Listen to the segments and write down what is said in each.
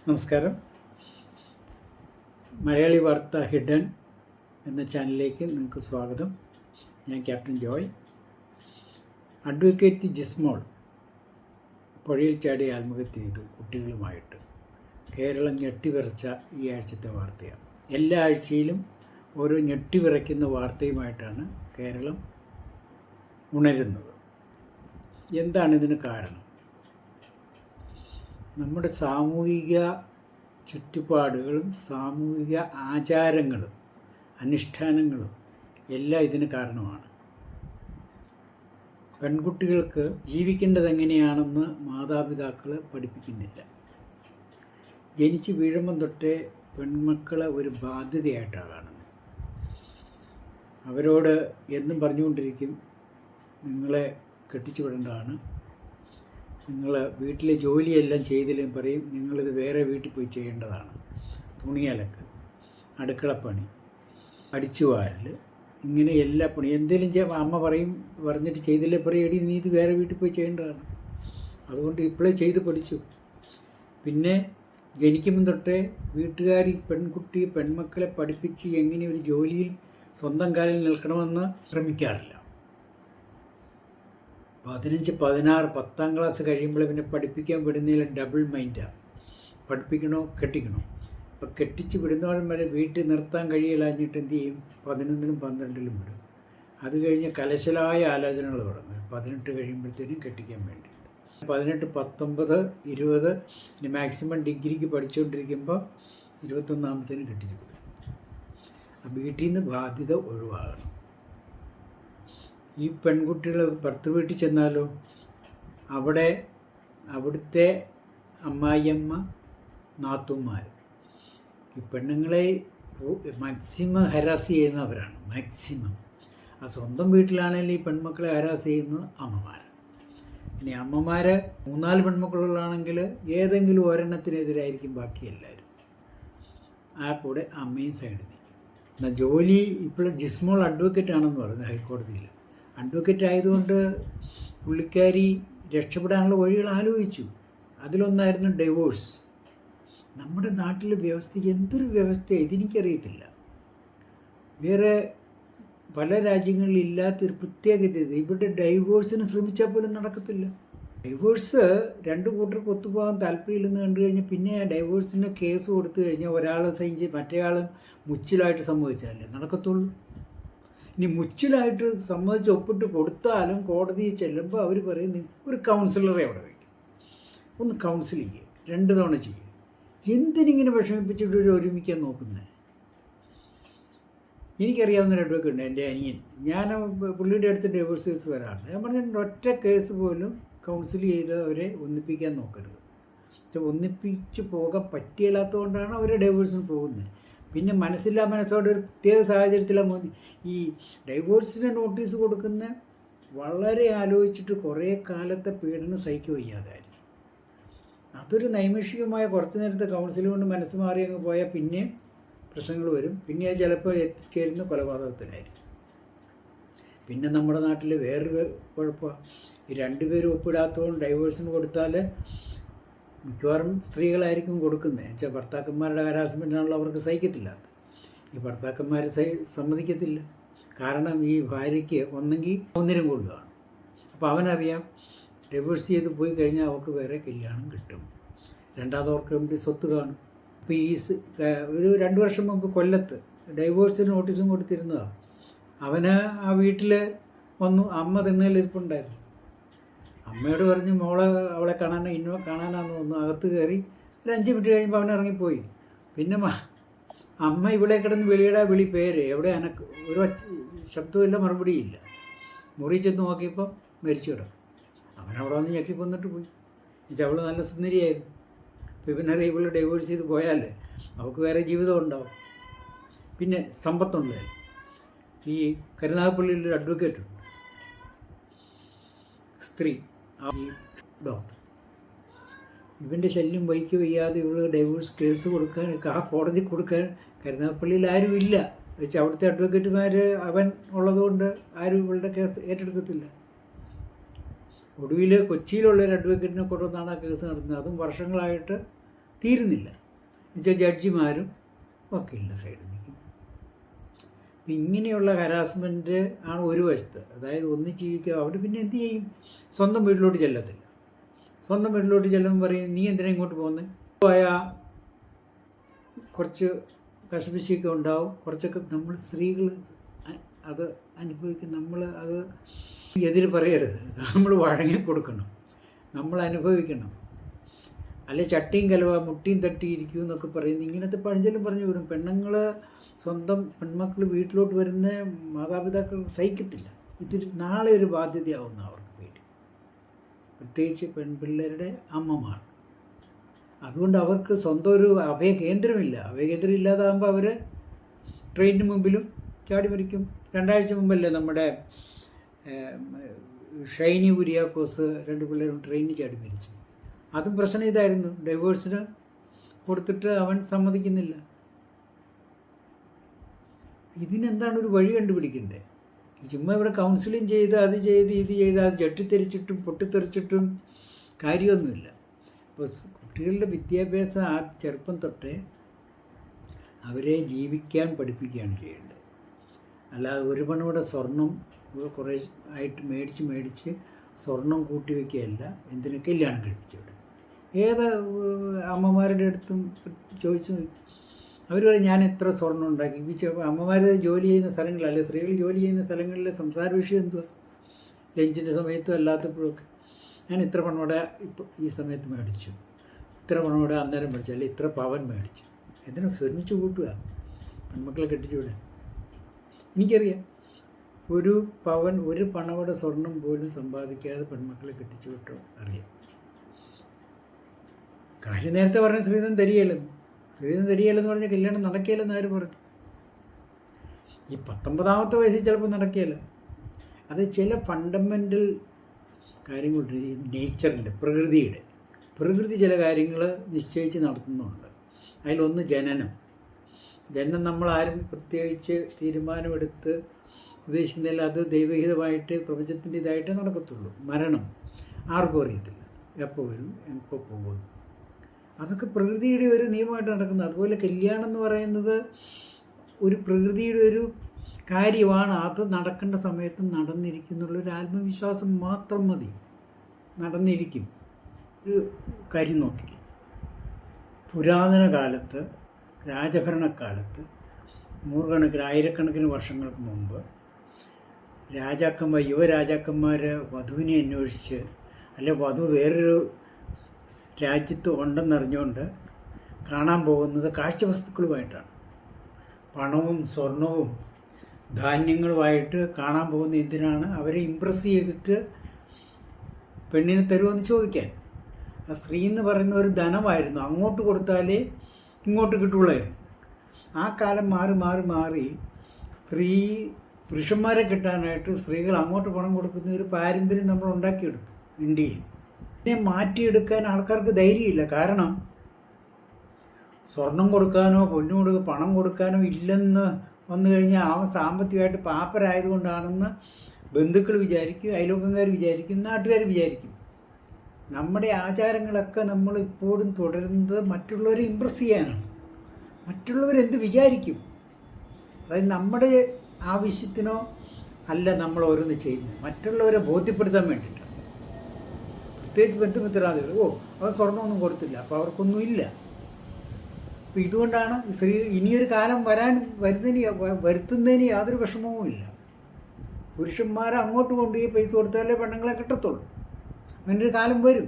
നമസ്കാരം. മലയാളി വാർത്ത ഹിഡൻ എന്ന ചാനലിലേക്ക് നിങ്ങൾക്ക് സ്വാഗതം. ഞാൻ ക്യാപ്റ്റൻ ജോയ്. അഡ്വക്കേറ്റ് ജിസ്മോൾ പുഴയിൽ ചാടി ആത്മഹത്യ ചെയ്തു കുട്ടികളുമായിട്ട്. കേരളം ഞെട്ടിവിറച്ച ഈ ആഴ്ചത്തെ വാർത്തയാണ്. എല്ലാ ആഴ്ചയിലും ഓരോ ഞെട്ടിവിറയ്ക്കുന്ന വാർത്തയുമായിട്ടാണ് കേരളം ഉണരുന്നത്. എന്താണ് ഇതിന് കാരണം? നമ്മുടെ സാമൂഹിക ചുറ്റുപാടുകളും സാമൂഹിക ആചാരങ്ങളും അനുഷ്ഠാനങ്ങളും എല്ലാം ഇതിന് കാരണമാണ്. പെൺകുട്ടികൾക്ക് ജീവിക്കേണ്ടത് എങ്ങനെയാണെന്ന് മാതാപിതാക്കൾ പഠിപ്പിക്കുന്നില്ല. ജനിച്ച് വീഴുമ്പം തൊട്ടേ പെൺമക്കളെ ഒരു ബാധ്യതയായിട്ടാണ് കാണുന്നത്. അവരോട് എന്നും പറഞ്ഞുകൊണ്ടിരിക്കും, നിങ്ങളെ കെട്ടിച്ചു വിടേണ്ടതാണ്, നിങ്ങൾ വീട്ടിലെ ജോലിയെല്ലാം ചെയ്തില്ലെങ്കിൽ പറയും നിങ്ങളിത് വേറെ വീട്ടിൽ പോയി ചെയ്യേണ്ടതാണ്. തുണി അലക്ക്, അടുക്കളപ്പണി, അടിച്ചുവാരൽ, ഇങ്ങനെ എല്ലാ പണി എന്തെങ്കിലും അമ്മ പറഞ്ഞിട്ട് ചെയ്തില്ലേ പറയും, എടി നീ ഇത് വേറെ വീട്ടിൽ പോയി ചെയ്യേണ്ടതാണ്. അതുകൊണ്ട് ഇപ്പോഴേ ചെയ്ത് പഠിച്ചു. പിന്നെ ജനിക്കുമ്പം തൊട്ടേ വീട്ടുകാർ പെൺമക്കളെ പഠിപ്പിച്ച് എങ്ങനെ ഒരു ജോലിയിൽ സ്വന്തം കാലിൽ നിൽക്കണമെന്ന് ശ്രമിക്കാറില്ല. 15, 16, 10ാം ക്ലാസ് കഴിയുമ്പോൾ പിന്നെ പഠിപ്പിക്കാൻ വിടുന്നതിൽ ഡബിൾ മൈൻഡാണ്. പഠിപ്പിക്കണോ കെട്ടിക്കണോ. അപ്പോൾ കെട്ടിച്ച് വിടുന്നവരും വരെ വീട്ടിൽ നിർത്താൻ കഴിയില്ലാഞ്ഞിട്ട് എന്ത് ചെയ്യും, 11ലും 12ലും വിടും. അത് കഴിഞ്ഞ് കലശലായ ആലോചനകൾ തുടങ്ങും. 18 കഴിയുമ്പോഴത്തേനും കെട്ടിക്കാൻ വേണ്ടിയിട്ട്. 18, 19, 20 ഇനി മാക്സിമം ഡിഗ്രിക്ക് പഠിച്ചുകൊണ്ടിരിക്കുമ്പോൾ 21ആമത്തേനും കെട്ടിച്ച് വിടും. ആ വീട്ടിൽ നിന്ന് ബാധ്യത ഒഴിവാകണം. ഈ പെൺകുട്ടികൾ ഭർത്തൃ വീട്ടിൽ ചെന്നാലോ അവിടുത്തെ അമ്മായിയമ്മ, നാത്തൂന്മാർ ഈ പെണ്ണുങ്ങളെ മാക്സിമം ഹരാസ് ചെയ്യുന്നവരാണ്. മാക്സിമം ആ സ്വന്തം വീട്ടിലാണെങ്കിൽ ഈ പെൺമക്കളെ ഹരാസ് ചെയ്യുന്നത് അമ്മമാർ. ഇനി അമ്മമാർ 3-4 പെൺമക്കളുള്ളാണെങ്കിൽ ഏതെങ്കിലും ഒരെണ്ണത്തിനെതിരായിരിക്കും ബാക്കി എല്ലാവരും. ആ കൂടെ അമ്മയും സൈഡിൽ നിൽക്കും. എന്നാൽ ജോലി ഇപ്പോൾ ജിസ്മോൾ അഡ്വക്കേറ്റ് ആണെന്ന് പറയുന്നത് ഹൈക്കോടതിയിൽ. അഡ്വക്കേറ്റ് ആയതുകൊണ്ട് പുള്ളിക്കാരി രക്ഷപ്പെടാനുള്ള വഴികൾ ആലോചിച്ചു. അതിലൊന്നായിരുന്നു ഡൈവോഴ്സ്. നമ്മുടെ നാട്ടിലെ വ്യവസ്ഥ എന്തൊരു വ്യവസ്ഥയാണ് ഇതെനിക്കറിയത്തില്ല. വേറെ പല രാജ്യങ്ങളിലും ഇല്ലാത്തൊരു പ്രത്യേകത ഇത്. ഇവിടെ ഡൈവോഴ്സിന് ശ്രമിച്ചാൽ പോലും നടക്കത്തില്ല. ഡൈവോഴ്സ് 2 കൂട്ടർക്ക് ഒത്തുപോകാൻ താല്പര്യമില്ലെന്ന് കണ്ടു കഴിഞ്ഞാൽ പിന്നെ ആ ഡൈവോഴ്സിന് കേസ് കൊടുത്തു കഴിഞ്ഞാൽ ഒരാൾ സൈൻ ചെയ്ത് മറ്റേയാളും മുച്ചിലായിട്ട് സമ്മതിച്ചാലേ നടക്കത്തുള്ളൂ. ഇനി മുച്ചിലായിട്ട് സമ്മതിച്ച് ഒപ്പിട്ട് കൊടുത്താലും കോടതിയിൽ ചെല്ലുമ്പോൾ അവർ പറയും ഒരു കൗൺസിലറെ അവിടെ വയ്ക്കും, ഒന്ന് കൗൺസിൽ ചെയ്യുക, 2 തവണ ചെയ്യുക. എന്തിനിങ്ങനെ വിഷമിപ്പിച്ചിട്ട് ഒരുമിക്കാൻ നോക്കുന്നത്? എനിക്കറിയാവുന്നൊരു അഡ്വക്കേറ്റ് ഉണ്ട്, എൻ്റെ അനിയൻ. ഞാൻ പുള്ളിയുടെ അടുത്ത് ഡൈവോഴ്സ് കേസ് വരാറുണ്ട്. ഞാൻ പറഞ്ഞിട്ടുണ്ട്, ഒറ്റ കേസ് പോലും കൗൺസിൽ ചെയ്ത് അവരെ ഒന്നിപ്പിക്കാൻ നോക്കരുത്. പക്ഷെ ഒന്നിപ്പിച്ച് പോകാൻ പറ്റിയില്ലാത്തതുകൊണ്ടാണ് അവർ ഡൈവോഴ്സിന് പോകുന്നത്. പിന്നെ മനസ്സില്ലാ മനസ്സോടെ ഒരു പ്രത്യേക സാഹചര്യത്തിലാണ് ഈ ഡൈവോഴ്സിന് നോട്ടീസ് കൊടുക്കുന്ന വളരെ ആലോചിച്ചിട്ട് കുറേ കാലത്തെ പീഡനം സഹിക്കുക വയ്യാതെ. അതൊരു നൈമിഷികമായ കുറച്ച് നേരത്തെ കൗൺസിൽ കൊണ്ട് മനസ്സ് മാറി അങ്ങ് പോയാൽ പിന്നെ പ്രശ്നങ്ങൾ വരും. പിന്നെ അത് ചിലപ്പോൾ എത്തിച്ചേരുന്ന കൊലപാതകത്തിലായിരിക്കും. പിന്നെ നമ്മുടെ നാട്ടിൽ വേറൊരു കുഴപ്പമാണ്, ഈ 2 പേരും ഒപ്പിടാത്തതുകൊണ്ട് ഡൈവോഴ്സിന് കൊടുത്താൽ മിക്കവാറും സ്ത്രീകളായിരിക്കും കൊടുക്കുന്നത്. എന്നുവെച്ചാൽ ഭർത്താക്കന്മാരുടെ ഹരാസ്മെൻറ്റാണല്ലോ അവർക്ക് സഹിക്കത്തില്ല. ഈ ഭർത്താക്കന്മാർ സമ്മതിക്കത്തില്ല. കാരണം ഈ ഭാര്യയ്ക്ക് ഒന്നെങ്കിൽ ഒന്നിനും കൊള്ളുകയാണ്. അപ്പോൾ അവനറിയാം ഡൈവേഴ്സ് ചെയ്ത് പോയി കഴിഞ്ഞാൽ അവർക്ക് വേറെ കല്യാണം കിട്ടും, രണ്ടാമതവർക്ക് വേണ്ടി സ്വത്ത് കാണും. അപ്പോൾ ഒരു 2 വർഷം മുമ്പ് കൊല്ലത്ത് ഡൈവോഴ്സിന് നോട്ടീസും കൊടുത്തിരുന്നതാണ്. അവന് ആ വീട്ടിൽ വന്നു, അമ്മ തിണ്ണയിലിരിപ്പുണ്ടായിരുന്നു. അമ്മയോട് പറഞ്ഞു അവളെ കാണാനാന്ന് തോന്നുന്നു. അകത്ത് കയറി ഒരു 5 മിനിറ്റ് കഴിയുമ്പോൾ അവൻ ഇറങ്ങിപ്പോയി. പിന്നെ അമ്മ ഇവിടെ കിടന്ന് വിളി പേര് എവിടെ ഒരു ശബ്ദമില്ല, മറുപടിയില്ല. മുറി ചെന്ന് നോക്കിയപ്പോൾ മരിച്ചു കിടക്കും. അവനവിടെ വന്ന് ഞെക്കി കൊന്നിട്ട് പോയി. എന്നുവെച്ചാൽ അവൾ നല്ല സുന്ദരിയായിരുന്നു. അപ്പോൾ ഇവനറിയാം ഇവൾ ഡൈവേഴ്സ് ചെയ്ത് പോയാൽ അവൾക്ക് വേറെ ജീവിതം ഉണ്ടാവും. പിന്നെ സമ്പത്തുണ്ട്. ഈ കരുനാഗപ്പള്ളിയിലൊരു അഡ്വക്കേറ്റ് ഉണ്ട്, സ്ത്രീ, ഈ ഡോക്ടർ. ഇവൻ്റെ ശല്യം വഹിക്കുക വയ്യാതെ ഇവൾ ഡൈവോഴ്സ് കേസ് കൊടുക്കാൻ കോടതി കൊടുക്കാൻ കരുനാഗപ്പള്ളിയിൽ ആരുമില്ല. വെച്ചാൽ അവിടുത്തെ അഡ്വക്കേറ്റുമാർ അവൻ ഉള്ളതുകൊണ്ട് ആരും ഇവളുടെ കേസ് ഏറ്റെടുക്കത്തില്ല. ഒടുവിൽ കൊച്ചിയിലുള്ളൊരു അഡ്വക്കേറ്റിനെ കൊണ്ടുവന്നാണ് ആ കേസ് നടത്തുന്നത്. അതും വർഷങ്ങളായിട്ട് തീരുന്നില്ല. എന്നുവെച്ചാൽ ജഡ്ജിമാരും വക്കീലിൻ്റെ സൈഡിൽ നിൽക്കും. ഇങ്ങനെയുള്ള ഹരാസ്മെൻറ്റ് ആണ് ഒരു വശത്ത്. അതായത് ഒന്നിച്ച് ജീവിക്കുക. അവർ പിന്നെ എന്ത് ചെയ്യും? സ്വന്തം വീട്ടിലോട്ട് ചെല്ലത്തില്ല. സ്വന്തം വീട്ടിലോട്ട് ചെല്ലുമ്പോൾ പറയും, നീ എന്തിനാ ഇങ്ങോട്ട് പോകുന്നത്? പോയാൽ കുറച്ച് കശപിശയൊക്കെ ഉണ്ടാവും. കുറച്ചൊക്കെ നമ്മൾ സ്ത്രീകൾ അത് അനുഭവിക്കും. നമ്മൾ അത് എതിര് പറയരുത്. നമ്മൾ വഴങ്ങി കൊടുക്കണം, നമ്മൾ അനുഭവിക്കണം. അല്ലെ ചട്ടിയും കലവ മുട്ടിയും തട്ടിയിരിക്കും എന്നൊക്കെ പറയുന്നത് ഇങ്ങനത്തെ പഴഞ്ചൊല്ലും പറഞ്ഞു വിടും. പെണ്ണുങ്ങൾ സ്വന്തം പെൺമക്കൾ വീട്ടിലോട്ട് വരുന്ന മാതാപിതാക്കൾ സഹിക്കത്തില്ല. ഇത് നാളെ ഒരു ബാധ്യതയാവുന്ന അവർക്ക് പേടി, പ്രത്യേകിച്ച് പെൺപിള്ളേരുടെ അമ്മമാർ. അതുകൊണ്ട് അവർക്ക് സ്വന്തം ഒരു അഭയകേന്ദ്രമില്ല. അഭയകേന്ദ്രം ഇല്ലാതാകുമ്പോൾ അവർ ട്രെയിനിന് മുമ്പിലും ചാടി മരിക്കും. 2 ആഴ്ച മുമ്പല്ലേ നമ്മുടെ ഷൈനി കുര്യാക്കോസ് 2 പിള്ളേരും ട്രെയിനിൽ ചാടി മരിച്ചു. അതും പ്രശ്നം ഇതായിരുന്നു. ഡൈവേഴ്സിന് കൊടുത്തിട്ട് അവൻ സമ്മതിക്കുന്നില്ല. ഇതിനെന്താണ് ഒരു വഴി കണ്ടുപിടിക്കണ്ടേ? ചുമ്മാ ഇവിടെ കൗൺസിലിംഗ് ചെയ്ത് അത് ചെയ്ത് ഇത് ചെയ്ത് അത് ചട്ടിത്തെറിച്ചിട്ടും പൊട്ടിത്തെറിച്ചിട്ടും കാര്യമൊന്നുമില്ല. അപ്പോൾ കുട്ടികളുടെ വിദ്യാഭ്യാസം ആ ചെറുപ്പം തൊട്ടേ അവരെ ജീവിക്കാൻ പഠിപ്പിക്കുകയാണ് ചെയ്യേണ്ടത്. അല്ലാതെ ഒരു പണവിടെ സ്വർണം കുറേ ആയിട്ട് മേടിച്ച് സ്വർണം കൂട്ടി വയ്ക്കുകയല്ല. എന്തിനു കല്യാണം കഴിപ്പിച്ചു വിടും. ഏത് അമ്മമാരുടെ അടുത്തും ചോദിച്ചു അവർ പറയും, ഞാൻ എത്ര സ്വർണ്ണം ഉണ്ടാക്കി. അമ്മമാർ ജോലി ചെയ്യുന്ന സ്ഥലങ്ങളല്ലേ, സ്ത്രീകൾ ജോലി ചെയ്യുന്ന സ്ഥലങ്ങളിലെ സംസാര വിഷയം എന്തുവാ? ലഞ്ചിൻ്റെ സമയത്തും അല്ലാത്തപ്പോഴൊക്കെ ഞാൻ ഇത്ര പണോടെ ഇപ്പോൾ ഈ സമയത്ത് മേടിച്ചു, ഇത്ര പണോടെ അന്നേരം മേടിച്ചു, അല്ലെങ്കിൽ ഇത്ര പവൻ മേടിച്ചു. എന്തിനാ ശ്രമിച്ചു കൂട്ടുക? പെൺമക്കളെ കെട്ടിച്ചുവിടാൻ. എനിക്കറിയാം, ഒരു പവൻ ഒരു പണവടെ സ്വർണം പോലും സമ്പാദിക്കാതെ പെൺമക്കളെ കെട്ടിച്ചു വിട്ടോ അറിയാം. കാര്യം നേരത്തെ പറഞ്ഞ ശ്രീധരൻ തരികയില്ലെന്ന് പറഞ്ഞ കല്യാണം നടക്കുകയില്ലെന്ന് ആര് പറഞ്ഞു? ഈ 19ാമത്തെ വയസ്സിൽ ചിലപ്പോൾ നടക്കുകയില്ല. അത് ചില ഫണ്ടമെൻ്റൽ കാര്യങ്ങളുണ്ട്. ഈ നേച്ചറിൻ്റെ പ്രകൃതി ചില കാര്യങ്ങൾ നിശ്ചയിച്ച് നടത്തുന്നുണ്ട്. അതിലൊന്ന് ജനനം നമ്മളാരും പ്രത്യേകിച്ച് തീരുമാനമെടുത്ത് ഉദ്ദേശിക്കുന്നില്ല. അത് ദൈവഹിതമായിട്ട് പ്രപഞ്ചത്തിൻ്റെ ഇതായിട്ടേ നടക്കത്തുള്ളൂ. മരണം ആർക്കും അറിയത്തില്ല, എപ്പോൾ വരും എപ്പോൾ പോകുന്നു. അതൊക്കെ പ്രകൃതിയുടെ ഒരു നിയമമായിട്ട് നടക്കുന്നത്. അതുപോലെ കല്യാണം എന്ന് പറയുന്നത് ഒരു പ്രകൃതിയുടെ ഒരു കാര്യമാണ്. അത് നടക്കേണ്ട സമയത്ത് നടന്നിരിക്കുന്നുള്ളൊരു ആത്മവിശ്വാസം മാത്രം മതി. നടന്നിരിക്കും. ഒരു കാര്യം നോക്കി, പുരാതന കാലത്ത് രാജഭരണക്കാലത്ത് ആയിരക്കണക്കിന് വർഷങ്ങൾക്ക് മുമ്പ് യുവരാജാക്കന്മാർ വധുവിനെ അന്വേഷിച്ച്, അല്ലെ വധു വേറൊരു രാജ്യത്ത് ഉണ്ടെന്നറിഞ്ഞുകൊണ്ട് കാണാൻ പോകുന്നത് കാഴ്ചവസ്തുക്കളുമായിട്ടാണ്. പണവും സ്വർണവും ധാന്യങ്ങളുമായിട്ട് കാണാൻ പോകുന്ന എന്തിനാണ്? അവരെ ഇമ്പ്രസ് ചെയ്തിട്ട് പെണ്ണിനെ തരുമെന്ന് ചോദിക്കാൻ. ആ സ്ത്രീ എന്ന് പറയുന്ന ഒരു ധനമായിരുന്നു. അങ്ങോട്ട് കൊടുത്താലേ ഇങ്ങോട്ട് കിട്ടുള്ളായിരുന്നു. ആ കാലം മാറി പുരുഷന്മാരെ കിട്ടാനായിട്ട് സ്ത്രീകൾ അങ്ങോട്ട് പണം കൊടുക്കുന്ന ഒരു പാരമ്പര്യം നമ്മൾ ഉണ്ടാക്കിയെടുത്തു ഇന്ത്യയിൽ. ഇതിനെ മാറ്റിയെടുക്കാൻ ആൾക്കാർക്ക് ധൈര്യമില്ല. കാരണം സ്വർണം കൊടുക്കാനോ പണം കൊടുക്കാനോ ഇല്ലെന്ന് വന്നു കഴിഞ്ഞാൽ അവൻ സാമ്പത്തികമായിട്ട് പാപ്പരായതുകൊണ്ടാണെന്ന് ബന്ധുക്കൾ വിചാരിക്കും, അയൽവക്കക്കാർ വിചാരിക്കും, നാട്ടുകാർ വിചാരിക്കും. നമ്മുടെ ആചാരങ്ങളൊക്കെ നമ്മൾ ഇപ്പോഴും തുടരുന്നത് മറ്റുള്ളവരെ ഇമ്പ്രസ് ചെയ്യാനാണ്. മറ്റുള്ളവരെന്ത് വിചാരിക്കും? അതായത് നമ്മുടെ ആവശ്യത്തിനോ അല്ല നമ്മൾ ഓരോന്ന് ചെയ്യുന്നത്, മറ്റുള്ളവരെ ബോധ്യപ്പെടുത്താൻ വേണ്ടിയിട്ടാണ്. പ്രത്യേകിച്ച് ബന്ധുമിത്രാദികൾ, അവർ സ്വർണ്ണമൊന്നും കൊടുത്തില്ല, അപ്പോൾ അവർക്കൊന്നുമില്ല. അപ്പോൾ ഇതുകൊണ്ടാണ് ഇനിയൊരു കാലം വരുത്തുന്നതിന് യാതൊരു വിഷമവുമില്ല. പുരുഷന്മാരെ അങ്ങോട്ട് കൊണ്ടുപോയി പൈസ കൊടുത്താലേ പെണ്ണുങ്ങളെ കിട്ടത്തുള്ളൂ. അങ്ങനൊരു കാലം വരും.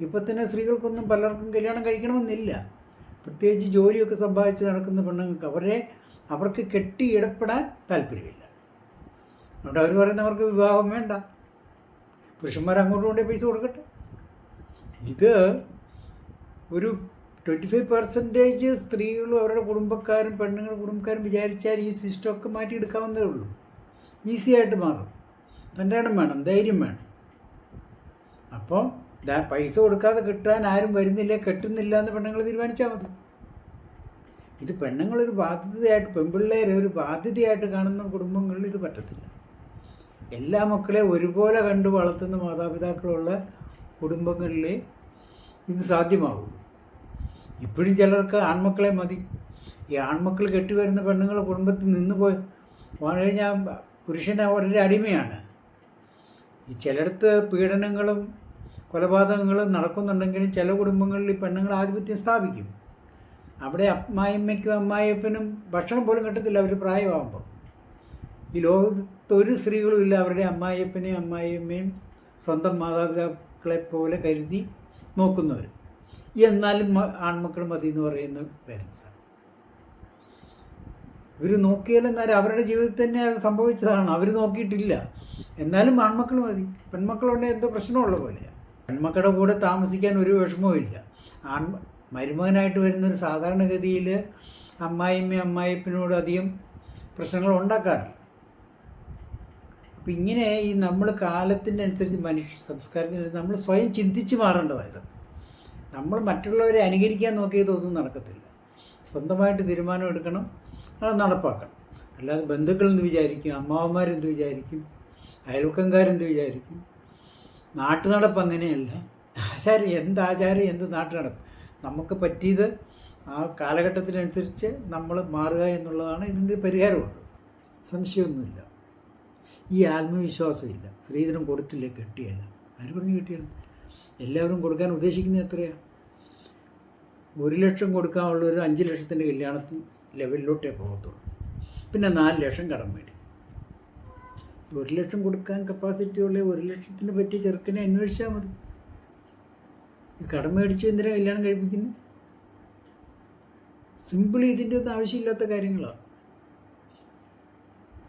ഇപ്പം തന്നെ സ്ത്രീകൾക്കൊന്നും പലർക്കും കല്യാണം കഴിക്കണമെന്നില്ല. പ്രത്യേകിച്ച് ജോലിയൊക്കെ സമ്പാദിച്ച് നടക്കുന്ന പെണ്ണുങ്ങൾക്ക് അവർക്ക് കെട്ടിയിടപ്പെടാൻ താല്പര്യമില്ല. അതുകൊണ്ട് അവർ പറയുന്നവർക്ക് വിവാഹം വേണ്ട, പുരുഷന്മാർ അങ്ങോട്ട് കൊണ്ടേ പൈസ കൊടുക്കട്ടെ. ഇത് ഒരു 25% സ്ത്രീകളും അവരുടെ കുടുംബക്കാരും കുടുംബക്കാരും വിചാരിച്ചാൽ ഈ സിസ്റ്റമൊക്കെ മാറ്റിയെടുക്കാവുന്നതേ ഉള്ളൂ. ഈസിയായിട്ട് മാറും. തൻ്റെ ഇടം വേണം, ധൈര്യം വേണം. അപ്പം പൈസ കൊടുക്കാതെ കിട്ടാൻ ആരും വരുന്നില്ല, കെട്ടുന്നില്ല എന്ന് പെണ്ണുങ്ങൾ തീരുമാനിച്ചാൽ മതി. ഇത് പെണ്ണുങ്ങളൊരു ബാധ്യതയായിട്ട്, പെൺപിള്ളേരെ ഒരു ബാധ്യതയായിട്ട് കാണുന്ന കുടുംബങ്ങളിൽ ഇത് പറ്റത്തില്ല. എല്ലാ മക്കളെ ഒരുപോലെ കണ്ടു വളർത്തുന്ന മാതാപിതാക്കളുള്ള കുടുംബങ്ങളിലേ ഇത് സാധ്യമാവുള്ളൂ. ഇപ്പോഴും ചിലർക്ക് ആൺമക്കളെ മതി. ഈ ആൺമക്കൾ കെട്ടിവരുന്ന പെണ്ണുങ്ങൾ കുടുംബത്തിൽ നിന്ന് പോയി വന്നു കഴിഞ്ഞാൽ പുരുഷൻ അവരുടെ അടിമയാണ്. ഈ ചിലയിടത്ത് പീഡനങ്ങളും കൊലപാതകങ്ങളും നടക്കുന്നുണ്ടെങ്കിലും ചില കുടുംബങ്ങളിൽ ഈ പെണ്ണുങ്ങൾ ആധിപത്യം സ്ഥാപിക്കും. അവിടെ അമ്മായിമ്മയ്ക്കും അമ്മായിയപ്പനും ഭക്ഷണം പോലും കിട്ടത്തില്ല അവർ പ്രായമാകുമ്പോൾ. ഈ ലോകത്ത് ഒരു സ്ത്രീകളും ഇല്ല അവരുടെ അമ്മായിയപ്പനെയും അമ്മായിയമ്മയും സ്വന്തം മാതാപിതാക്കളെ പോലെ കരുതി നോക്കുന്നവർ. എന്നാലും ആൺമക്കൾ മതി എന്ന് പറയുന്ന പേരൻസാണ്. ഇവർ നോക്കിയാലെന്നാലും അവരുടെ ജീവിതത്തിൽ തന്നെ അത് സംഭവിച്ചതാണ്. അവർ നോക്കിയിട്ടില്ല, എന്നാലും ആൺമക്കൾ മതി. പെൺമക്കളുണ്ടെങ്കിൽ എന്തോ പ്രശ്നമുള്ള പോലെയാണ്. പെൺമക്കളുടെ കൂടെ താമസിക്കാൻ ഒരു വിഷമവും ഇല്ല. മരുമകനായിട്ട് വരുന്നൊരു സാധാരണഗതിയിൽ അമ്മായിമ്മയും അമ്മായിപ്പനോട് അധികം പ്രശ്നങ്ങൾ ഉണ്ടാക്കാറില്ല. അപ്പം ഇങ്ങനെ ഈ നമ്മൾ കാലത്തിൻ്റെ അനുസരിച്ച് മനുഷ്യ സംസ്കാരത്തിനനുസരിച്ച് നമ്മൾ സ്വയം ചിന്തിച്ച് മാറേണ്ടതായത്. നമ്മൾ മറ്റുള്ളവരെ അനുകരിക്കാൻ നോക്കിയതൊന്നും നടക്കത്തില്ല. സ്വന്തമായിട്ട് തീരുമാനം എടുക്കണം, അത് നടപ്പാക്കണം. അല്ലാതെ ബന്ധുക്കളെന്ത് വിചാരിക്കും, അമ്മാവന്മാരെന്ത് വിചാരിക്കും, അയൽവക്കംകാരെന്ത് വിചാരിക്കും. നാട്ടുനടപ്പ് അങ്ങനെയല്ല. ആചാരം എന്ത് നാട്ടുനടപ്പ്. നമുക്ക് പറ്റിയത് ആ കാലഘട്ടത്തിനനുസരിച്ച് നമ്മൾ മാറുക എന്നുള്ളതാണ് ഇതിൻ്റെ പരിഹാരമുള്ളത്. സംശയമൊന്നുമില്ല. ഈ ആത്മവിശ്വാസമില്ല. സ്ത്രീധനം കൊടുത്തില്ല, കെട്ടിയല്ല. ആര് പറഞ്ഞ് കെട്ടിയാണ്? എല്ലാവരും കൊടുക്കാൻ ഉദ്ദേശിക്കുന്നത് എത്രയാണ്? 1 ലക്ഷം കൊടുക്കാനുള്ള ഒരു 5 ലക്ഷത്തിൻ്റെ കല്യാണത്തിൽ ലെവലിലോട്ടേ പോകത്തുള്ളൂ. പിന്നെ 4 ലക്ഷം കടം മേടി. 1 ലക്ഷം കൊടുക്കാൻ കപ്പാസിറ്റിയുള്ള 1 ലക്ഷത്തിന് പറ്റിയ ചെറുക്കനെ അന്വേഷിച്ചാൽ മതി. ഈ കടം മേടിച്ചു എന്തിനാണ് കല്യാണം കഴിപ്പിക്കുന്നത്? സിമ്പിൾ. ഇതിൻ്റെ ഒന്നും ആവശ്യമില്ലാത്ത കാര്യങ്ങളാണ്.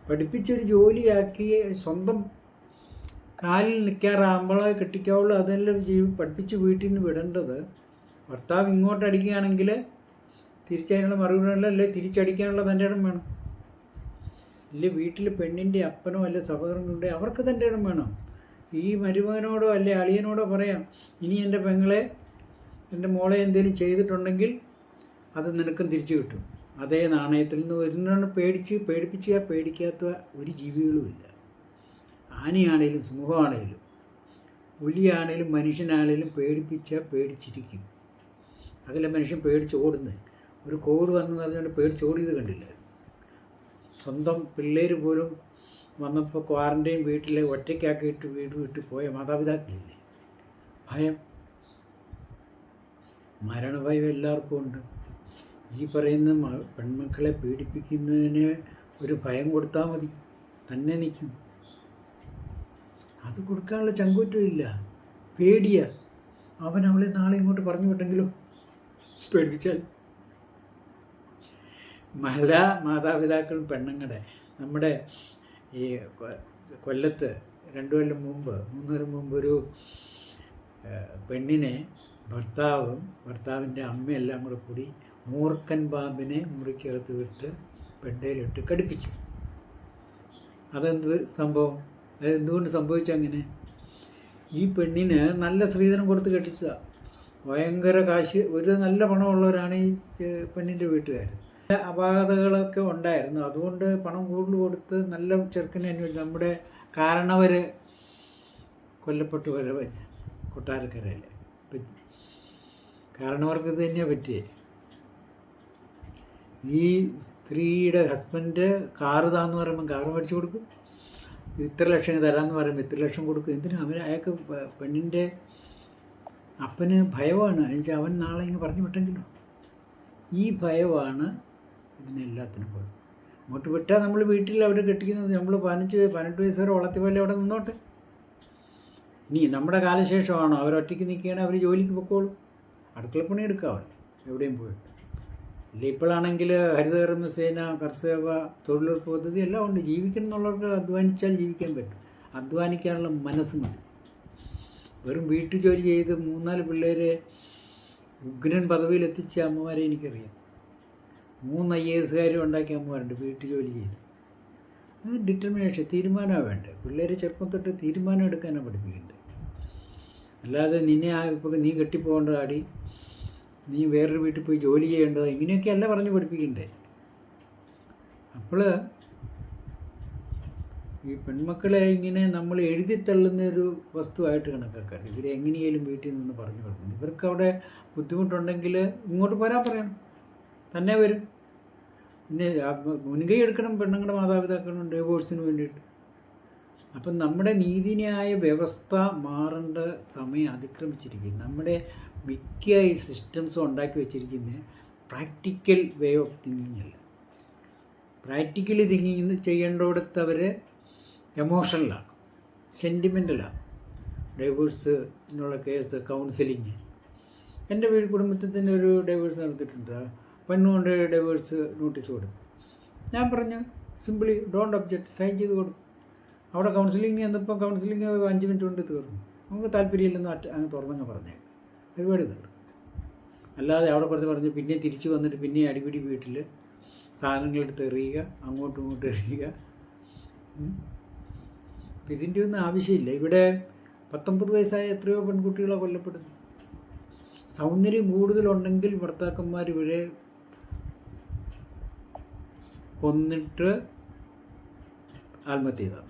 പഠിപ്പിച്ചൊരു ജോലിയാക്കി സ്വന്തം കാലിൽ നിൽക്കാറാകുമ്പോഴേ കെട്ടിക്കാവുള്ളൂ. അതെല്ലാം പഠിപ്പിച്ച് വീട്ടിൽ നിന്ന് വിടേണ്ടത്. ഭർത്താവ് ഇങ്ങോട്ട് അടിക്കുകയാണെങ്കിൽ തിരിച്ചതിനുള്ള മറുപടി അല്ലേ തിരിച്ചടിക്കാനുള്ള തൻ്റെ ഇടം വേണം. ഇല്ലേ വീട്ടിൽ പെണ്ണിൻ്റെ അപ്പനോ അല്ലെ സഹോദരങ്ങളുണ്ടോ അവർക്ക് തൻ്റെ ഇടം വേണം. ഈ മരുമകനോടോ അല്ലെ അളിയനോടോ പറയാം, ഇനി എൻ്റെ പെങ്ങളെ എൻ്റെ മോളെ എന്തെങ്കിലും ചെയ്തിട്ടുണ്ടെങ്കിൽ അത് നിനക്കും തിരിച്ചു കിട്ടും. അതേ നാണയത്തിൽ നിന്ന് ഒരെണ്ണം പേടിപ്പിച്ചാൽ പേടിക്കാത്ത ഒരു ജീവികളുമില്ല. ആനയാണേലും സിംഹമാണേലും പുലിയാണേലും മനുഷ്യനാണേലും പേടിപ്പിച്ചാൽ പേടിച്ചിരിക്കും. അതിലെ മനുഷ്യൻ പേടിച്ചോടുന്നത്. ഒരു കോട് വന്നു പറഞ്ഞുകൊണ്ട് പേടിച്ചോടിയത് കണ്ടില്ല. സ്വന്തം പിള്ളേർ പോലും വന്നപ്പോൾ ക്വാറൻറ്റൈൻ വീട്ടിൽ ഒറ്റയ്ക്കാക്കിയിട്ട് വീട് വിട്ട് പോയ മാതാപിതാക്കളില്ലേ? ഭയം, മരണഭയം എല്ലാവർക്കും ഉണ്ട്. ഈ പറയുന്ന പെൺമക്കളെ പീഡിപ്പിക്കുന്നതിന് ഒരു ഭയം കൊടുത്താൽ മതി, തന്നെ നിൽക്കും. അത് കൊടുക്കാനുള്ള ചങ്കൂറ്റമില്ല. പേടിയാ. അവൻ അവളെ നാളെ ഇങ്ങോട്ട് പറഞ്ഞു വിട്ടെങ്കിലോ പേടിപ്പിച്ചാൽ. മാതാപിതാക്കളും പെണ്ണുങ്ങളുടെ നമ്മുടെ ഈ കൊല്ലത്ത് 2 കൊല്ലം മുമ്പ് 3 കൊല്ലം മുമ്പ് ഒരു പെണ്ണിനെ ഭർത്താവിൻ്റെ അമ്മയെല്ലാം കൂടെ കൂടി മൂർഖൻ പാമ്പിനെ മുറിക്കകത്ത് വിട്ട് ബെഡയിലിട്ട് കടിപ്പിച്ചു. അതെന്ത് സംഭവം? അതെന്തുകൊണ്ട് സംഭവിച്ചങ്ങനെ? ഈ പെണ്ണിന് നല്ല സ്ത്രീധനം കൊടുത്ത് കെട്ടിച്ചതാണ്. ഭയങ്കര കാശ്, ഒരു നല്ല പണമുള്ളവരാണ് ഈ പെണ്ണിൻ്റെ വീട്ടുകാർ. അപാകതകളൊക്കെ ഉണ്ടായിരുന്നു. അതുകൊണ്ട് പണം കൂടുതൽ കൊടുത്ത് നല്ല ചെറുക്കനെ അന്വേഷിച്ചു. നമ്മുടെ കാരണവർ കൊല്ലപ്പെട്ടു കൊട്ടാരക്കരയിൽ. കാരണവർക്ക് ഇത് തന്നെയാണ് പറ്റിയേ. ഈ സ്ത്രീയുടെ ഹസ്ബൻഡ് കാറ് താന്ന് പറയുമ്പോൾ കാറ് മേടിച്ചു കൊടുക്കും. ഇത്ര ലക്ഷം തരാമെന്ന് പറയുമ്പോൾ ഇത്ര ലക്ഷം കൊടുക്കും. എന്തിനാ? അയാൾക്ക് പെണ്ണിൻ്റെ അപ്പന് ഭയമാണ്. എന്നുവെച്ചാൽ അവൻ നാളെ ഇങ്ങ് പറഞ്ഞു വിട്ടെങ്കിലോ. ഈ ഭയമാണ് ഇതിനെല്ലാത്തിനും കുഴപ്പം. അങ്ങോട്ട് വിട്ടാൽ നമ്മൾ വീട്ടിൽ അവിടെ കെട്ടിക്കുന്നത് നമ്മൾ 18 വയസ്സ് വരെ വളർത്തി പോലെ അവിടെ നിന്നോട്ടെ. ഇനി നമ്മുടെ കാലശേഷമാണോ അവരൊറ്റയ്ക്ക് നിൽക്കുകയാണെങ്കിൽ അവർ ജോലിക്ക് പൊക്കോളും. അടുക്കളപ്പണി എടുക്കാമല്ലോ എവിടെയും പോയിട്ട്. ഇല്ല ഇപ്പോഴാണെങ്കിൽ ഹരിതകർമ്മസേന, കർഷക തൊഴിലുറപ്പ് പദ്ധതി എല്ലാം ഉണ്ട്. ജീവിക്കണം എന്നുള്ളവർക്ക് അധ്വാനിച്ചാൽ ജീവിക്കാൻ പറ്റും. അധ്വാനിക്കാനുള്ള മനസ്സ് മതി. വെറും വീട്ടു ജോലി ചെയ്ത് 3-4 പിള്ളേരെ ഉഗ്രൻ പദവിയിലെത്തിച്ച അമ്മമാരെ എനിക്കറിയാം. 3 IAS ഉണ്ടാക്കിയ അമ്മമാരുണ്ട് വീട്ടു ജോലി ചെയ്ത്. ഡിറ്റർമിനേഷൻ, തീരുമാനമാണ് വേണ്ടത്. പിള്ളേരെ ചെറുപ്പം തൊട്ട് തീരുമാനം എടുക്കാനാണ് പഠിപ്പിക്കേണ്ടത്. അല്ലാതെ ഇപ്പോൾ നീ കെട്ടിപ്പോകേണ്ട ആടി, നീ വേറൊരു വീട്ടിൽ പോയി ജോലി ചെയ്യേണ്ടത്, ഇങ്ങനെയൊക്കെയല്ല പറഞ്ഞ് പഠിപ്പിക്കണ്ടേ. അപ്പോൾ ഈ പെൺമക്കളെ ഇങ്ങനെ നമ്മൾ എഴുതിത്തള്ളുന്നൊരു വസ്തുവായിട്ട് കണക്കാക്കാറ്. ഇവരെ എങ്ങനെയാലും വീട്ടിൽ നിന്ന് പറഞ്ഞു കൊടുക്കുന്നു. ഇവർക്ക് അവിടെ ബുദ്ധിമുട്ടുണ്ടെങ്കിൽ ഇങ്ങോട്ട് പോരാൻ പറയണം, തന്നെ വരും. പിന്നെ മുൻകൈ എടുക്കണം പെണ്ണുങ്ങളുടെ മാതാപിതാക്കളും ഡൈവോഴ്സിന് വേണ്ടിയിട്ട്. അപ്പം നമ്മുടെ നീതിന്യായ വ്യവസ്ഥ മാറേണ്ട സമയം അതിക്രമിച്ചിരിക്കുന്നു. നമ്മുടെ മിക്ക ഈ സിസ്റ്റംസും ഉണ്ടാക്കി വെച്ചിരിക്കുന്നത് പ്രാക്ടിക്കൽ വേ ഓഫ് തിങ്കിങ് അല്ല. പ്രാക്ടിക്കലി തിങ്കിങ് ചെയ്യേണ്ടിടത്തവർ എമോഷണലാണ്, സെൻറ്റിമെൻ്റലാണ്. ഡൈവോഴ്സിനുള്ള കേസ്, കൗൺസിലിങ്. എൻ്റെ കുടുംബത്തിൽ തന്നെ ഒരു ഡൈവോഴ്സ് നടത്തിയിട്ടുണ്ട്. പെണ്ണുകൊണ്ട് ഡൈവോഴ്സ് നോട്ടീസ് കൊടുക്കും. ഞാൻ പറഞ്ഞു സിമ്പിളി ഡോണ്ട് ഒബ്ജക്റ്റ്, സൈൻ ചെയ്ത് കൊടുക്കും. അവിടെ കൗൺസിലിംഗ് ചെന്നപ്പോൾ കൗൺസിലിംഗ് 5 മിനിറ്റ് കൊണ്ട് തീർന്നു. നമുക്ക് താല്പര്യമില്ലെന്ന് അങ്ങ് തുറന്നങ്ങ് പറഞ്ഞേക്കാം, പരിപാടി തീർന്നു. അല്ലാതെ അവിടെ പറഞ്ഞ് പിന്നെ തിരിച്ചു വന്നിട്ട് പിന്നെ അടിപിടി വീട്ടിൽ സാധനങ്ങളെടുത്ത് എറിയുക, അങ്ങോട്ടും ഇങ്ങോട്ടും എറിയുക. അപ്പം ഇതിൻ്റെ ഒന്നും ആവശ്യമില്ല. ഇവിടെ 19 വയസ്സായ എത്രയോ പെൺകുട്ടികളെ കൊല്ലപ്പെടുന്നു. സൗന്ദര്യം കൂടുതലുണ്ടെങ്കിൽ ഭർത്താക്കന്മാർ ഇവരെ കൊന്നിട്ട് ആത്മഹത്യ ചെയ്താൽ.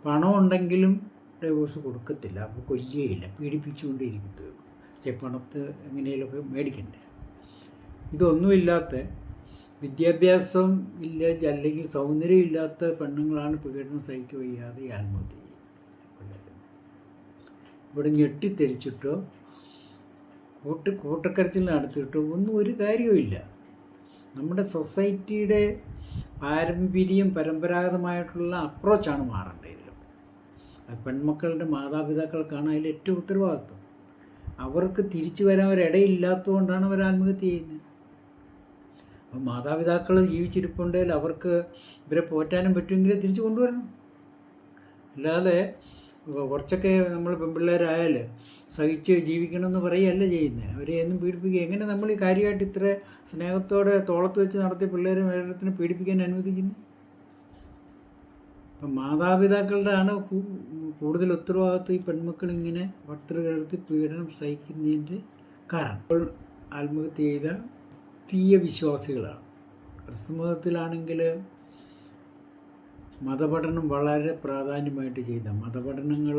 പണമുണ്ടെങ്കിലും ഡൈവോഴ്സ് കൊടുക്കത്തില്ല, അപ്പോൾ കൊല്ലുകയില്ല, പീഡിപ്പിച്ചുകൊണ്ടേയിരിക്കത്തേ ഉള്ളൂ. പക്ഷേ പണത്ത് എങ്ങനെയൊക്കെ മേടിക്കണ്ടേ. ഇതൊന്നുമില്ലാത്ത, വിദ്യാഭ്യാസം ഇല്ല അല്ലെങ്കിൽ സൗന്ദര്യം ഇല്ലാത്ത പെണ്ണുങ്ങളാണ് പീഡനം സഹിക്കുക വയ്യാതെ ആത്മഹത്യ ചെയ്യും. ഇവിടെ ഞെട്ടിത്തെരിച്ചിട്ടോ കൂട്ടക്കരച്ചിൽ നടത്തിയിട്ടോ ഒന്നും ഒരു കാര്യവുമില്ല. നമ്മുടെ സൊസൈറ്റിയുടെ പരമ്പരാഗതമായിട്ടുള്ള അപ്രോച്ചാണ് മാറേണ്ടത്. ഇതിലും പെൺമക്കളുടെ മാതാപിതാക്കൾക്കാണ് അതിൽ ഏറ്റവും ഉത്തരവാദിത്വം. അവർക്ക് തിരിച്ചു വരാൻ ഒരിടയില്ലാത്തതുകൊണ്ടാണ് അവർ ആത്മഹത്യ ചെയ്യുന്നത്. അപ്പോൾ മാതാപിതാക്കൾ ജീവിച്ചിരിപ്പുണ്ടെങ്കിൽ അവർക്ക് ഇവരെ പോറ്റാനും പറ്റുമെങ്കിൽ തിരിച്ചു കൊണ്ടുവരണം. അല്ലാതെ കുറച്ചൊക്കെ നമ്മൾ പെൺപിള്ളേരായാൽ സഹിച്ച് ജീവിക്കണമെന്ന് പറയുകയല്ല ചെയ്യുന്നത്. അവരെ എന്നും പീഡിപ്പിക്കുക. എങ്ങനെ നമ്മൾ ഈ കാര്യമായിട്ട് ഇത്ര സ്നേഹത്തോടെ തോളത്ത് വെച്ച് നടത്തിയ പിള്ളേരെ വേറെത്തിന് പീഡിപ്പിക്കാൻ അനുവദിക്കുന്നു? അപ്പം മാതാപിതാക്കളുടെ ആണ് കൂടുതൽ ഉത്തരവാദിത്വം ഈ പെൺമക്കൾ ഇങ്ങനെ ഭർത്തൃകടത്തി പീഡനം സഹിക്കുന്നതിൻ്റെ കാരണം. ഇപ്പോൾ ആത്മഹത്യ ചെയ്ത തീയ വിശ്വാസികളാണ്. ക്രിസ്തുമതത്തിലാണെങ്കിൽ മതപഠനം വളരെ പ്രാധാന്യമായിട്ട് ചെയ്ത മതപഠനങ്ങൾ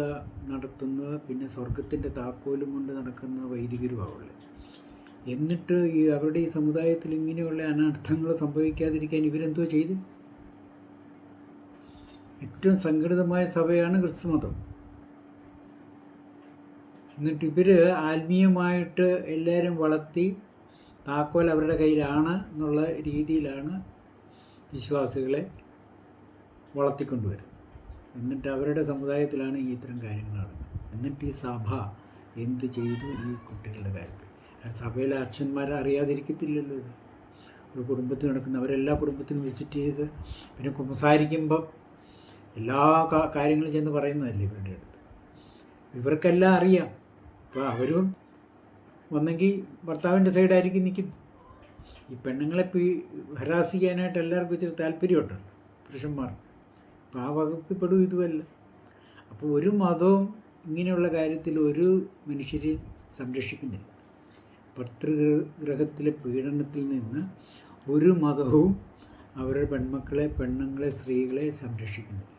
നടത്തുന്നത്, പിന്നെ സ്വർഗത്തിൻ്റെ താക്കോലും കൊണ്ട് നടക്കുന്ന വൈദികരുമാവുള്ളത്. എന്നിട്ട് അവരുടെ ഈ സമുദായത്തിൽ ഇങ്ങനെയുള്ള അനർത്ഥങ്ങൾ സംഭവിക്കാതിരിക്കാൻ ഇവരെന്തോ ചെയ്ത്? ഏറ്റവും സംഘടിതമായ സഭയാണ് ക്രിസ്തുമതം. എന്നിട്ട് ഇവർ ആത്മീയമായിട്ട് എല്ലാവരും വളർത്തി താക്കോൽ അവരുടെ കയ്യിലാണ് എന്നുള്ള രീതിയിലാണ് വിശ്വാസികളെ വളർത്തിക്കൊണ്ടുവരും. എന്നിട്ട് അവരുടെ സമുദായത്തിലാണ് ഈ ഇത്തരം കാര്യങ്ങൾ നടക്കുന്നത്. എന്നിട്ട് ഈ സഭ എന്ത് ചെയ്തു ഈ കുട്ടികളുടെ കാര്യത്തിൽ? സഭയിലെ അച്ഛന്മാരെ അറിയാതിരിക്കത്തില്ലല്ലോ. ഇത് ഒരു കുടുംബത്തിൽ നടക്കുന്ന, അവരെല്ലാ കുടുംബത്തിനും വിസിറ്റ് ചെയ്ത് പിന്നെ കുമ്പസാരിക്കുമ്പം എല്ലാ കാര്യങ്ങളും ചെന്ന് പറയുന്നതല്ലേ ഇവരുടെ അടുത്ത്. ഇവർക്കെല്ലാം അറിയാം. അപ്പോൾ അവരും വന്നെങ്കിൽ ഭർത്താവിൻ്റെ സൈഡായിരിക്കും നിൽക്കുന്നത്. ഈ പെണ്ണുങ്ങളെ ഹരാസ് ചെയ്യാനായിട്ട് എല്ലാവർക്കും ഇച്ചിരി താല്പര്യമുണ്ടല്ലോ പുരുഷന്മാർ. അപ്പോൾ ആ വകുപ്പിൽപ്പെടും ഇതുമല്ല. അപ്പോൾ ഒരു മതവും ഇങ്ങനെയുള്ള കാര്യത്തിൽ ഒരു മനുഷ്യരെ സംരക്ഷിക്കുന്നില്ല. ഭർതൃഗ്രഹത്തിലെ പീഡനത്തിൽ നിന്ന് ഒരു മതവും അവരുടെ പെണ്ണുങ്ങളെ സ്ത്രീകളെ സംരക്ഷിക്കുന്നില്ല.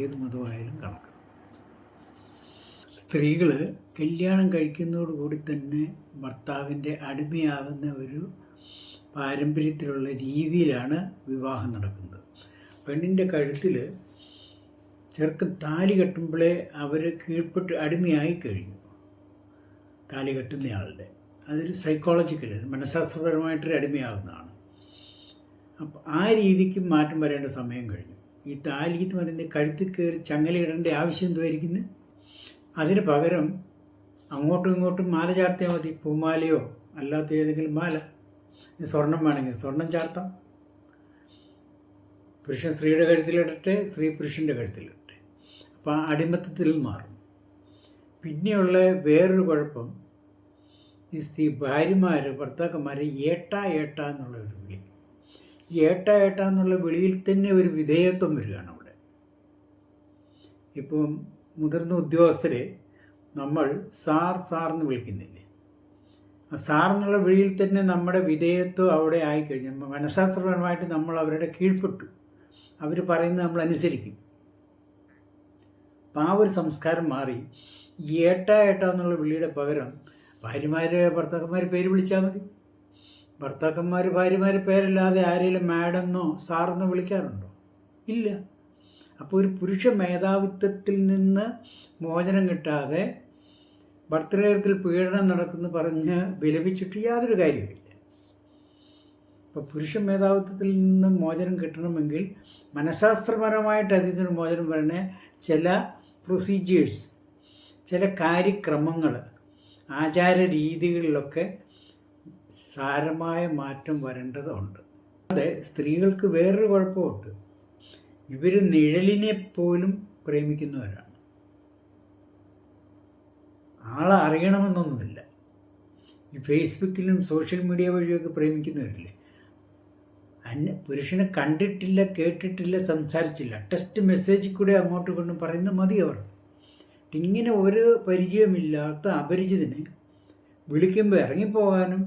ഏത് മതമായാലും കണക്ക്. സ്ത്രീകൾ കല്യാണം കഴിക്കുന്നതോടുകൂടി തന്നെ ഭർത്താവിൻ്റെ അടിമയാകുന്ന ഒരു പാരമ്പര്യത്തിലുള്ള രീതിയിലാണ് വിവാഹം നടക്കുന്നത്. പെണ്ണിൻ്റെ കഴുത്തിൽ ചെറുക്കൻ താലി കെട്ടുമ്പോഴേ അവർ കീഴ്പ്പെട്ട് അടിമയായി കഴിഞ്ഞു. താലി കെട്ടുന്നയാളുടെ അതൊരു സൈക്കോളജിക്കൽ, മനഃശാസ്ത്രപരമായിട്ടൊരു അടിമയാകുന്നതാണ്. അപ്പം ആ രീതിക്ക് മാറ്റം വരേണ്ട സമയം കഴിഞ്ഞു. ഈ താലി എന്ന് പറയുന്നത് കഴുത്തിൽ കയറി ചങ്ങലയിടേണ്ട ആവശ്യം എന്തുമായിരിക്കുന്നു? അതിന് പകരം അങ്ങോട്ടും ഇങ്ങോട്ടും മാല ചാർത്തിയാൽ മതി. പൂമാലയോ അല്ലാത്ത ഏതെങ്കിലും മാല. സ്വർണം വേണമെങ്കിൽ സ്വർണം ചാർത്താം. പുരുഷൻ സ്ത്രീയുടെ കഴുത്തിലിടട്ടെ, സ്ത്രീ പുരുഷൻ്റെ കഴുത്തിലിടട്ടെ. അപ്പം അടിമത്തത്തിൽ മാറും. പിന്നെയുള്ള വേറൊരു കുഴപ്പം, ഈ ഭാര്യമാർ ഭർത്താക്കന്മാർ ഏട്ടാ എന്നുള്ള ഒരു വിളി. ഈ ഏട്ടാ എന്നുള്ള വിളിയിൽ തന്നെ ഒരു വിധേയത്വം വരികയാണ് അവിടെ. ഇപ്പം മുതിർന്ന ഉദ്യോഗസ്ഥരെ നമ്മൾ സാർ എന്ന് വിളിക്കുന്നില്ലേ? ആ സാർ എന്നുള്ള വിളിയിൽ തന്നെ നമ്മുടെ വിധേയത്വം അവിടെ ആയിക്കഴിഞ്ഞു. മനഃശാസ്ത്രപരമായിട്ട് നമ്മൾ അവരുടെ കീഴ്പ്പെട്ടു. അവർ പറയുന്നത് നമ്മൾ അനുസരിക്കും. അപ്പം ആ ഒരു സംസ്കാരം മാറി ഏട്ട എന്നുള്ള വിളിയുടെ പകരം ഭർത്താക്കന്മാർ പേര് വിളിച്ചാൽ മതി. ഭർത്താക്കന്മാർ ഭാര്യമാരെ പേരല്ലാതെ ആരെങ്കിലും മാഡമെന്നോ സാറെന്നോ വിളിക്കാറുണ്ടോ? ഇല്ല. അപ്പോൾ ഒരു പുരുഷ മേധാവിത്വത്തിൽ നിന്ന് മോചനം കിട്ടാതെ ഭർത്തൃകരത്തിൽ പീഡനം നടക്കുന്നു പറഞ്ഞ് വിലപിച്ചിട്ട് യാതൊരു കാര്യമില്ല. അപ്പോൾ പുരുഷ മേധാവിത്വത്തിൽ നിന്ന് മോചനം കിട്ടണമെങ്കിൽ മനഃശാസ്ത്രപരമായിട്ട് അതിന് മോചനം വരണ ചില പ്രൊസീജിയേഴ്സ്, ചില കാര്യക്രമങ്ങൾ, ആചാര രീതികളിലൊക്കെ സാരമായ മാറ്റം വരേണ്ടതുണ്ട്. അതെ, സ്ത്രീകൾക്ക് വേറൊരു കുഴപ്പമുണ്ട്. ഇവർ നിഴലിനെ പോലും പ്രേമിക്കുന്നവരാണ്. ആളെ അറിയണമെന്നൊന്നുമില്ല. ഈ ഫേസ്ബുക്കിലും സോഷ്യൽ മീഡിയ വഴിയൊക്കെ പ്രേമിക്കുന്നവരില്ലേ, പുരുഷനെ കണ്ടിട്ടില്ല, കേട്ടിട്ടില്ല, സംസാരിച്ചില്ല, ടെക്സ്റ്റ് മെസ്സേജിൽ കൂടെ അങ്ങോട്ട് കൊണ്ട് പറയുന്നത് മതി അവർ. ഇങ്ങനെ ഒരു പരിചയമില്ലാത്ത അപരിചിതനെ വിളിക്കുമ്പോൾ ഇറങ്ങിപ്പോകാനും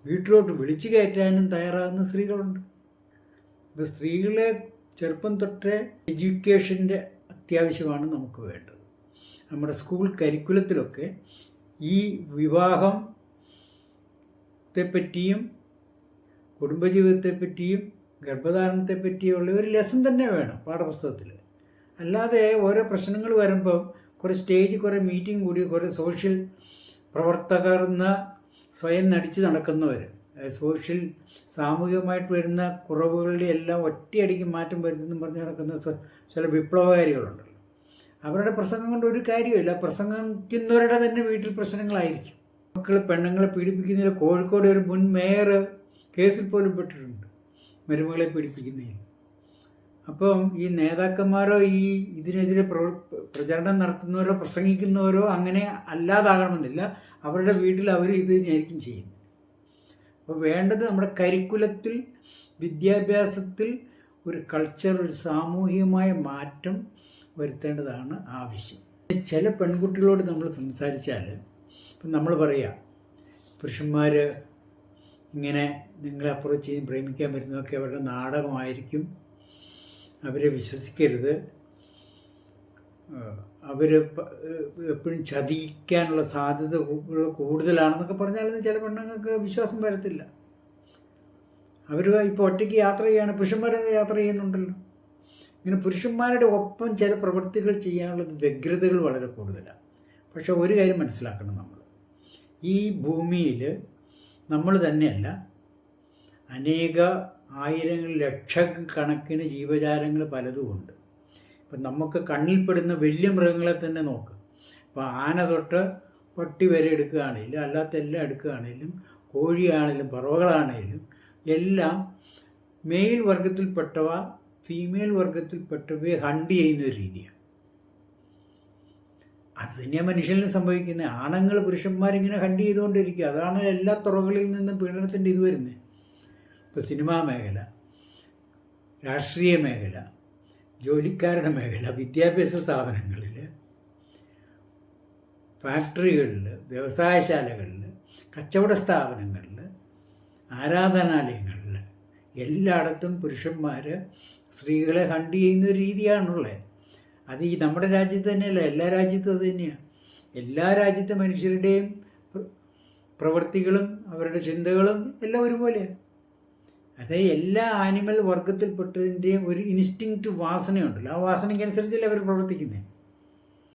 വീട്ടിലോട്ട് വിളിച്ചു കയറ്റാനും തയ്യാറാകുന്ന സ്ത്രീകളുണ്ട്. ഇപ്പോൾ സ്ത്രീകളെ ചെറുപ്പം തൊട്ടേ എഡ്യൂക്കേഷൻ്റെ അത്യാവശ്യമാണ് നമുക്ക് വേണ്ടത്. നമ്മുടെ സ്കൂൾ കരിക്കുലത്തിലൊക്കെ ഈ വിവാഹത്തെപ്പറ്റിയും കുടുംബജീവിതത്തെപ്പറ്റിയും ഗർഭധാരണത്തെപ്പറ്റിയുള്ള ഒരു ലെസൺ തന്നെ വേണം പാഠപുസ്തകത്തിൽ. അല്ലാതെ ഓരോ പ്രശ്നങ്ങൾ വരുമ്പം കുറേ സ്റ്റേജ്, കുറേ മീറ്റിംഗ് കൂടി, കുറേ സോഷ്യൽ പ്രവർത്തകർ എന്ന സ്വയം നടിച്ച് നടക്കുന്നവർ, സാമൂഹികമായിട്ട് വരുന്ന കുറവുകളുടെ എല്ലാം ഒറ്റയടിക്ക് മാറ്റം വരുത്തുന്നു പറഞ്ഞ് നടക്കുന്ന ചില വിപ്ലവകാരികളുണ്ടല്ലോ. അവരുടെ പ്രസംഗം കൊണ്ട് ഒരു കാര്യമില്ല. പ്രസംഗിക്കുന്നവരുടെ തന്നെ വീട്ടിൽ പ്രശ്നങ്ങളായിരിക്കും. പെണ്ണുങ്ങളെ പീഡിപ്പിക്കുന്നതിൽ കോഴിക്കോട് ഒരു മുൻ മേയർ കേസിൽ പോലും പെട്ടിട്ടുണ്ട്, മരുമകളെ പീഡിപ്പിക്കുന്നതിൽ. അപ്പം ഈ നേതാക്കന്മാരോ ഇതിനെതിരെ പ്രചരണം നടത്തുന്നവരോ പ്രസംഗിക്കുന്നവരോ അങ്ങനെ അല്ലാതാകണമെന്നില്ല. അവരുടെ വീട്ടിൽ അവർ ഇത് തന്നെയായിരിക്കും ചെയ്യുന്നത്. അപ്പോൾ വേണ്ടത് നമ്മുടെ കരിക്കുലത്തിൽ, വിദ്യാഭ്യാസത്തിൽ ഒരു കൾച്ചർ, ഒരു സാമൂഹികമായ മാറ്റം വരുത്തേണ്ടതാണ് ആവശ്യം. ചില പെൺകുട്ടികളോട് നമ്മൾ സംസാരിച്ചാൽ ഇപ്പം നമ്മൾ പറയുക, പുരുഷന്മാർ ഇങ്ങനെ നിങ്ങളെ അപ്രോച്ച് ചെയ്ത് പ്രേമിക്കാൻ വരുന്നതൊക്കെ അവരുടെ നാടകമായിരിക്കും, അവരെ വിശ്വസിക്കരുത്, അവർ എപ്പോഴും ചതിക്കാനുള്ള സാധ്യത കൂടുതലാണെന്നൊക്കെ പറഞ്ഞാലൊന്നും ചില പെണ്ണുങ്ങൾക്ക് വിശ്വാസം വരത്തില്ല. അവർ ഇപ്പോൾ ഒറ്റയ്ക്ക് യാത്ര ചെയ്യുകയാണ്, പുരുഷന്മാരൊക്കെ യാത്ര ചെയ്യുന്നുണ്ടല്ലോ. ഇങ്ങനെ പുരുഷന്മാരുടെ ഒപ്പം ചില പ്രവൃത്തികൾ ചെയ്യാനുള്ള വ്യഗ്രതകൾ വളരെ കൂടുതലാണ്. പക്ഷെ ഒരു കാര്യം മനസ്സിലാക്കണം, നമ്മൾ ഈ ഭൂമിയിൽ നമ്മൾ തന്നെയല്ല, അനേക ആയിരങ്ങൾ ലക്ഷക്കണക്കിന് ജീവജാലങ്ങൾ പലതുമുണ്ട്. ഇപ്പം നമുക്ക് കണ്ണിൽപ്പെടുന്ന വലിയ മൃഗങ്ങളെ തന്നെ നോക്ക്. ഇപ്പോൾ ആന തൊട്ട് പട്ടി വരെ എടുക്കുകയാണെങ്കിലും, അല്ലാത്ത എല്ലാം എടുക്കുകയാണെങ്കിലും, കോഴിയാണെങ്കിലും പറവകളാണെങ്കിലും എല്ലാം മെയിൽ വർഗത്തിൽപ്പെട്ടവ ഫീമെയിൽ വർഗത്തിൽപ്പെട്ടവയെ ഹണ്ട് ചെയ്യുന്ന ഒരു രീതിയാണ്. അത് തന്നെയാണ് മനുഷ്യനിൽ സംഭവിക്കുന്നത്. ആണുങ്ങൾ പുരുഷന്മാരിങ്ങനെ ഹണ്ട് ചെയ്തുകൊണ്ടിരിക്കുക. അതാണ് എല്ലാ തുറകളിൽ നിന്നും പീഡനത്തിൻ്റെ ഇത് വരുന്നത്. ഇപ്പോൾ സിനിമാ മേഖല, രാഷ്ട്രീയ മേഖല, ജോലിക്കാരുടെ മേഖല, വിദ്യാഭ്യാസ സ്ഥാപനങ്ങളിൽ, ഫാക്ടറികളിൽ, വ്യവസായശാലകളിൽ, കച്ചവട സ്ഥാപനങ്ങളിൽ, ആരാധനാലയങ്ങളിൽ എല്ലായിടത്തും പുരുഷന്മാർ സ്ത്രീകളെ ഹണ്ട് ചെയ്യുന്ന ഒരു രീതിയാണുള്ളത്. അത് ഈ നമ്മുടെ രാജ്യത്ത് തന്നെയല്ല, എല്ലാ രാജ്യത്തും അത് തന്നെയാണ്. എല്ലാ രാജ്യത്തെ മനുഷ്യരുടെയും പ്രവൃത്തികളും അവരുടെ ചിന്തകളും എല്ലാം ഒരുപോലെയാണ്. അതായത് എല്ലാ ആനിമൽ വർഗത്തിൽപ്പെട്ടതിൻ്റെയും ഒരു ഇൻസ്റ്റിങ്ക്റ്റ് വാസനയുണ്ടല്ലോ, ആ വാസനയ്ക്കനുസരിച്ചല്ലേ അവർ പ്രവർത്തിക്കുന്നത്.